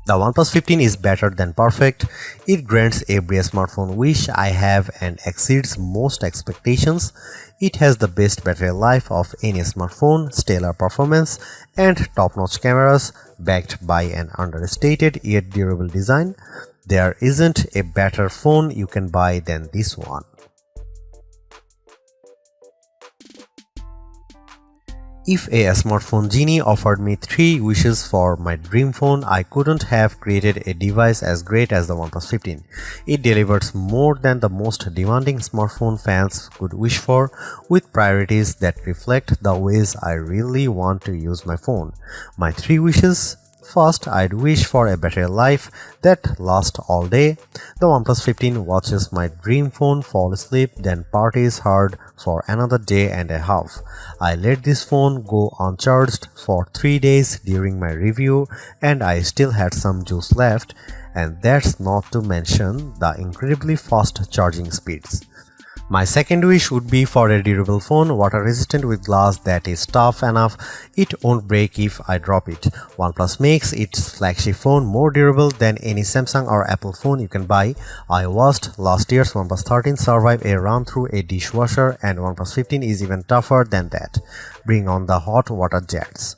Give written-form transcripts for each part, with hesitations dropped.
The OnePlus 15 is better than perfect. It grants every smartphone wish I have and exceeds most expectations. It has the best battery life of any smartphone, stellar performance, and top-notch cameras backed by an understated yet durable design. There isn't a better phone you can buy than this one. If a smartphone genie offered me 3 wishes for my dream phone, I couldn't have created a device as great as the OnePlus 15. It delivers more than the most demanding smartphone fans could wish for, with priorities that reflect the ways I really want to use my phone. My 3 wishes: first, I'd wish for a battery life that lasts all day. The OnePlus 15 watches my dream phone fall asleep, then parties hard for another day and a half. I let this phone go uncharged for 3 days during my review and I still had some juice left, and that's not to mention the incredibly fast charging speeds. My second wish would be for a durable phone, water resistant with glass that is tough enough it won't break if I drop it. OnePlus makes its flagship phone more durable than any Samsung or Apple phone you can buy. I watched last year's OnePlus 13 survive a run through a dishwasher, and OnePlus 15 is even tougher than that. Bring on the hot water jets.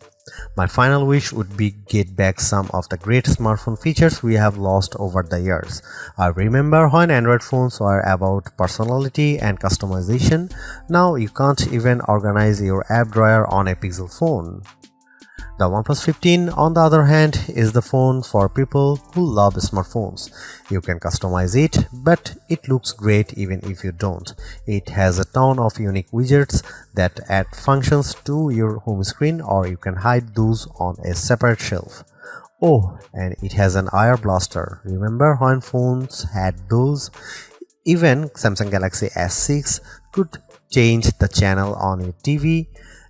My final wish would be get back some of the great smartphone features we have lost over the years. I remember when Android phones were about personality and customization. Now you can't even organize your app drawer on a Pixel phone. The OnePlus 15, on the other hand, is the phone for people who love smartphones. You can customize it, but it looks great even if you don't. It has a ton of unique widgets that add functions to your home screen, or you can hide those on a separate shelf. Oh, and it has an IR blaster. Remember when phones had those? Even Samsung Galaxy S6 could change the channel on your TV.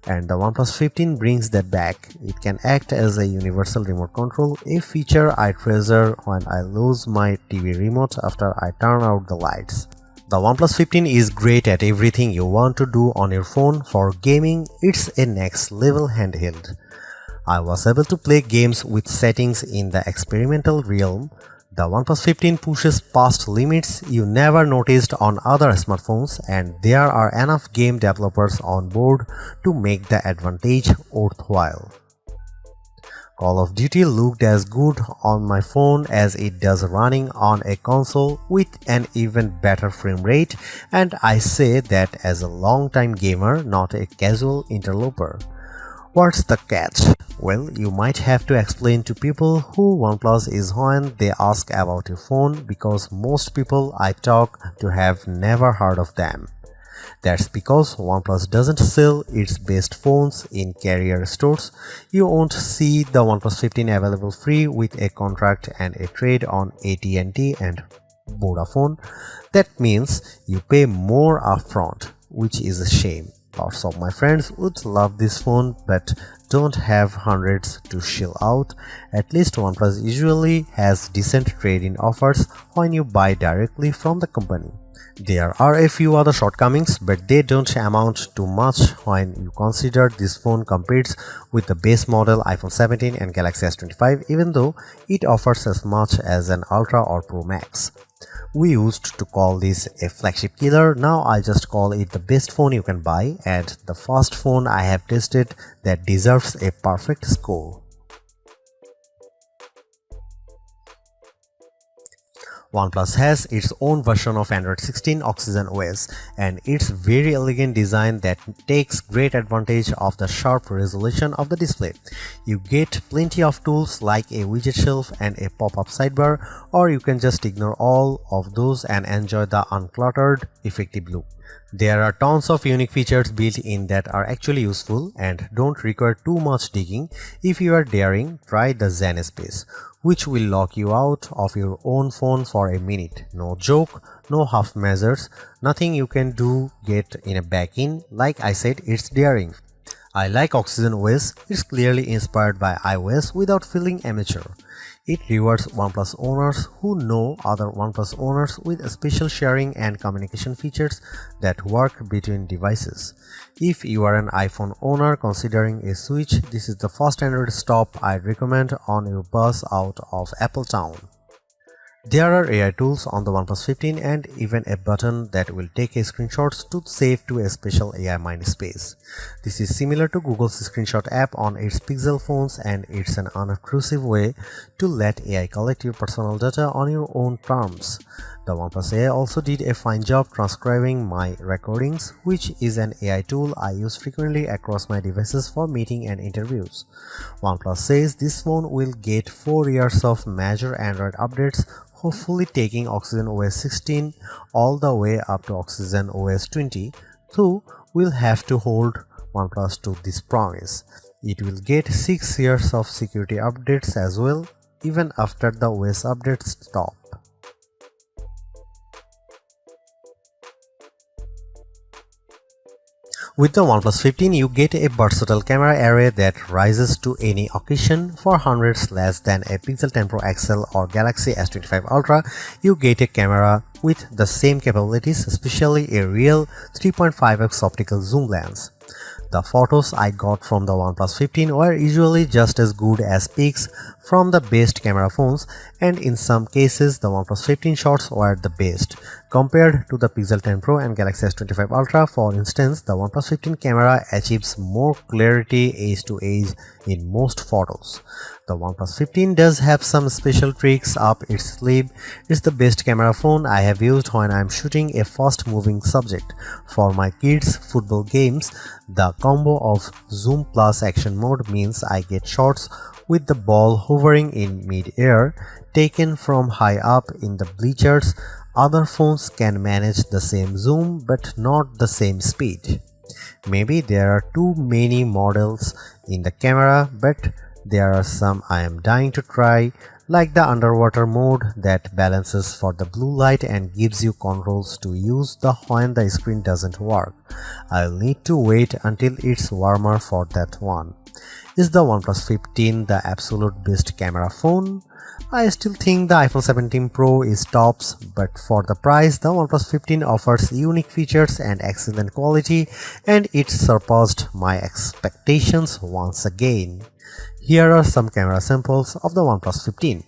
And the OnePlus 15 brings that back. It can act as a universal remote control, a feature I treasure when I lose my TV remote after I turn out the lights. The OnePlus 15 is great at everything you want to do on your phone. For gaming, it's a next level handheld. I was able to play games with settings in the experimental realm. The OnePlus 15 pushes past limits you never noticed on other smartphones, and there are enough game developers on board to make the advantage worthwhile. Call of Duty looked as good on my phone as it does running on a console with an even better frame rate, and I say that as a long-time gamer, not a casual interloper. What's the catch? Well, you might have to explain to people who OnePlus is when they ask about your phone, because most people I talk to have never heard of them. That's because OnePlus doesn't sell its best phones in carrier stores. You won't see the OnePlus 15 available free with a contract and a trade on AT&T and Vodafone. That means you pay more upfront, which is a shame. Lots of my friends would love this phone but don't have hundreds to shell out. At least OnePlus usually has decent trade-in offers when you buy directly from the company. There are a few other shortcomings, but they don't amount to much when you consider this phone competes with the base model iPhone 17 and Galaxy S25, even though it offers as much as an Ultra or Pro Max. We used to call this a flagship killer. Now I just call it the best phone you can buy, and the first phone I have tested that deserves a perfect score. OnePlus has its own version of Android 16 Oxygen OS and its very elegant design that takes great advantage of the sharp resolution of the display. You get plenty of tools like a widget shelf and a pop-up sidebar, or you can just ignore all of those and enjoy the uncluttered, effective look. There are tons of unique features built in that are actually useful and don't require too much digging. If you are daring, try the Zen Space, which will lock you out of your own phone for a minute. No joke, no half measures, nothing you can do get in a back in. Like I said, it's daring. I like Oxygen OS. It's clearly inspired by iOS without feeling amateur. It rewards OnePlus owners who know other OnePlus owners with special sharing and communication features that work between devices. If you are an iPhone owner considering a switch, this is the first Android stop I'd recommend on your bus out of Apple Town. There are AI tools on the OnePlus 15 and even a button that will take a screenshots to save to a special AI mind space. This is similar to Google's screenshot app on its Pixel phones, and it's an unobtrusive way to let AI collect your personal data on your own terms. The OnePlus AI also did a fine job transcribing my recordings, which is an AI tool I use frequently across my devices for meeting and interviews. OnePlus says this phone will get 4 years of major Android updates, hopefully taking Oxygen OS 16 all the way up to Oxygen OS 20, though we'll have to hold OnePlus to this promise. It will get 6 years of security updates as well, even after the OS updates stop. With the OnePlus 15, you get a versatile camera array that rises to any occasion. For hundreds less than a Pixel 10 Pro XL or Galaxy S25 Ultra, you get a camera with the same capabilities, especially a real 3.5x optical zoom lens. The photos I got from the OnePlus 15 were usually just as good as pics from the best camera phones, and in some cases the OnePlus 15 shots were the best. Compared to the Pixel 10 Pro and Galaxy S25 Ultra, for instance, the OnePlus 15 camera achieves more clarity edge to edge in most photos. The OnePlus 15 does have some special tricks up its sleeve. It's the best camera phone I have used when I'm shooting a fast moving subject. For my kids' football games, the combo of zoom plus action mode means I get shots with the ball hovering in mid-air, taken from high up in the bleachers. Other phones can manage the same zoom but not the same speed. Maybe there are too many models in the camera, but there are some I am dying to try, like the underwater mode that balances for the blue light and gives you controls to use when the screen doesn't work. I'll need to wait until it's warmer for that one. Is the OnePlus 15 the absolute best camera phone? I still think the iPhone 17 Pro is tops, but for the price, the OnePlus 15 offers unique features and excellent quality, and it surpassed my expectations once again. Here are some camera samples of the OnePlus 15.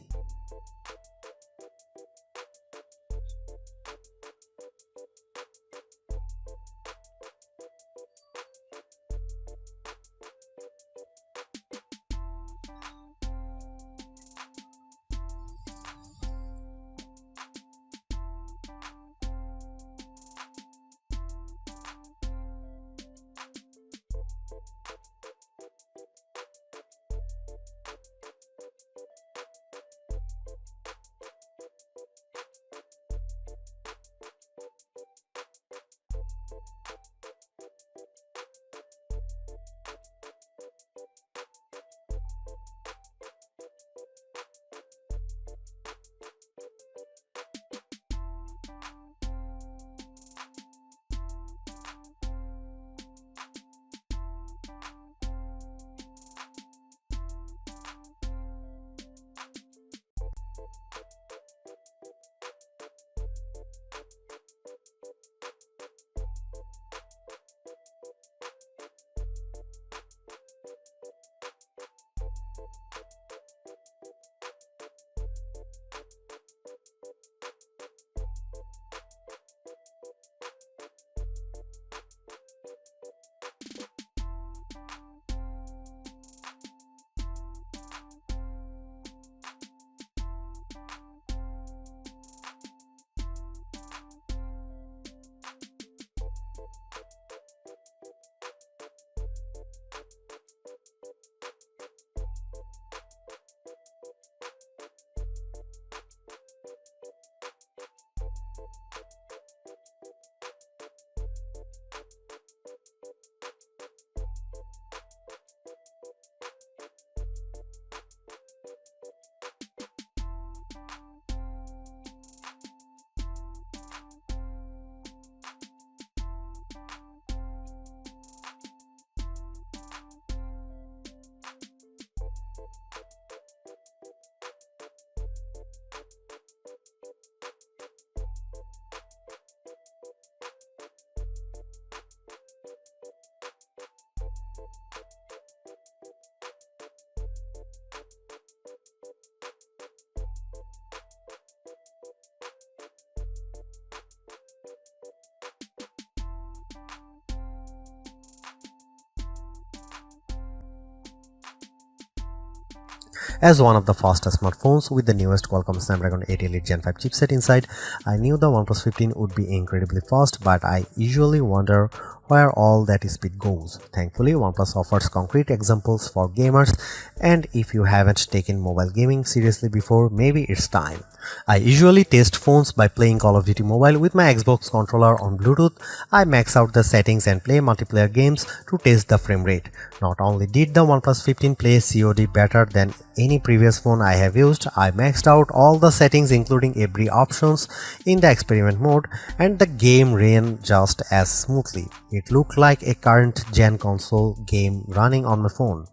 As one of the fastest smartphones with the newest Qualcomm Snapdragon 8 Elite Gen 5 chipset inside, I knew the OnePlus 15 would be incredibly fast, but I usually wonder where all that speed goes. Thankfully, OnePlus offers concrete examples for gamers, and if you haven't taken mobile gaming seriously before, maybe it's time. I usually test phones by playing Call of Duty Mobile with my Xbox controller on Bluetooth. I max out the settings and play multiplayer games to test the frame rate. Not only did the OnePlus 15 play COD better than any previous phone I have used, I maxed out all the settings including every options in the experiment mode, and the game ran just as smoothly. It looked like a current gen console game running on my phone.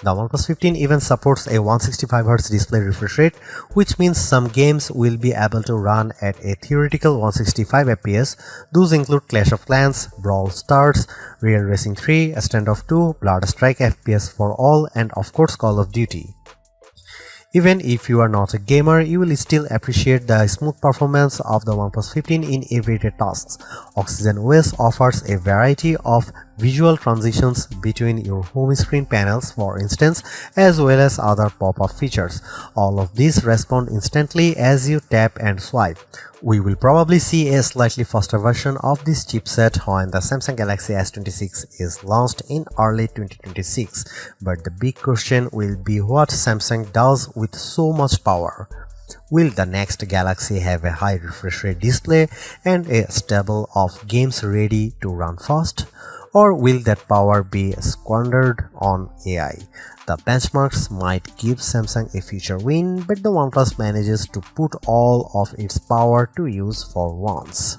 The OnePlus 15 even supports a 165Hz display refresh rate, which means some games will be able to run at a theoretical 165 FPS. Those include Clash of Clans, Brawl Stars, Real Racing 3, Standoff 2, Blood Strike FPS for All, and of course Call of Duty. Even if you are not a gamer, you will still appreciate the smooth performance of the OnePlus 15 in everyday tasks. Oxygen OS offers a variety of visual transitions between your home screen panels, for instance, as well as other pop-up features. All of these respond instantly as you tap and swipe. We will probably see a slightly faster version of this chipset when the Samsung Galaxy S26 is launched in early 2026, but the big question will be what Samsung does with so much power. Will the next Galaxy have a high refresh rate display and a stable of games ready to run fast? Or will that power be squandered on AI? The benchmarks might give Samsung a future win, but the OnePlus manages to put all of its power to use for once.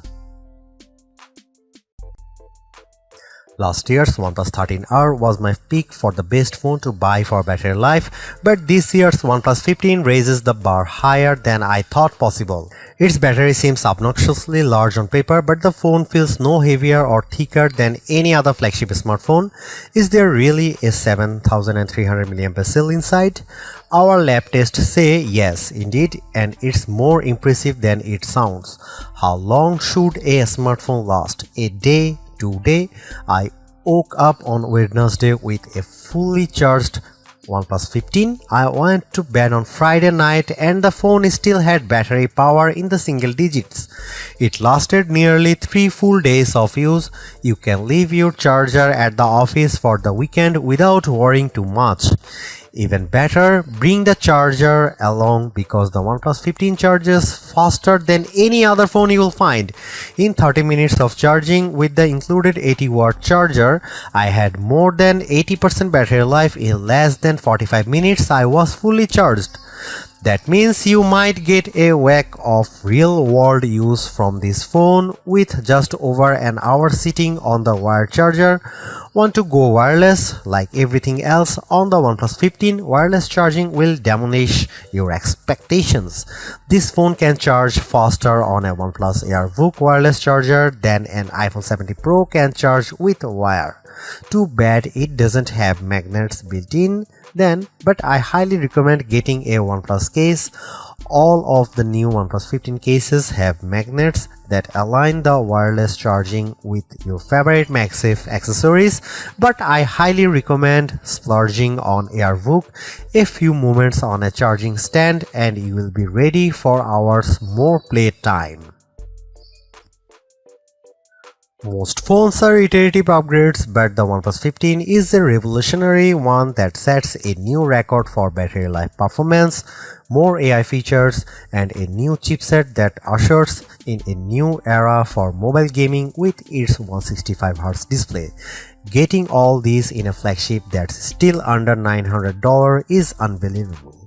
Last year's OnePlus 13R was my pick for the best phone to buy for battery life, but this year's OnePlus 15 raises the bar higher than I thought possible. Its battery seems obnoxiously large on paper, but the phone feels no heavier or thicker than any other flagship smartphone. Is there really a 7300 mAh cell inside? Our lab tests say yes, indeed, and it's more impressive than it sounds. How long should a smartphone last? A day? 2 days? I woke up on Wednesday with a fully charged OnePlus 15. I went to bed on Friday night and the phone still had battery power in the single digits. It lasted nearly 3 full days of use. You can leave your charger at the office for the weekend without worrying too much. Even better, bring the charger along because the OnePlus 15 charges faster than any other phone you will find. In 30 minutes of charging with the included 80-watt charger, I had more than 80% battery life. In less than 45 minutes, I was fully charged. That means you might get a whack of real-world use from this phone with just over an hour sitting on the wired charger. Want to go wireless? Like everything else on the OnePlus 15, wireless charging will demolish your expectations. This phone can charge faster on a OnePlus AirVook wireless charger than an iPhone 70 Pro can charge with wire. Too bad it doesn't have magnets built in then, but I highly recommend getting a OnePlus case. All of the new OnePlus 15 cases have magnets that align the wireless charging with your favorite MagSafe accessories, but I highly recommend splurging on AirVook. A few moments on a charging stand and you will be ready for hours more playtime. Most phones are iterative upgrades, but the OnePlus 15 is a revolutionary one that sets a new record for battery life performance, more AI features, and a new chipset that ushers in a new era for mobile gaming with its 165Hz display. Getting all these in a flagship that's still under $900 is unbelievable.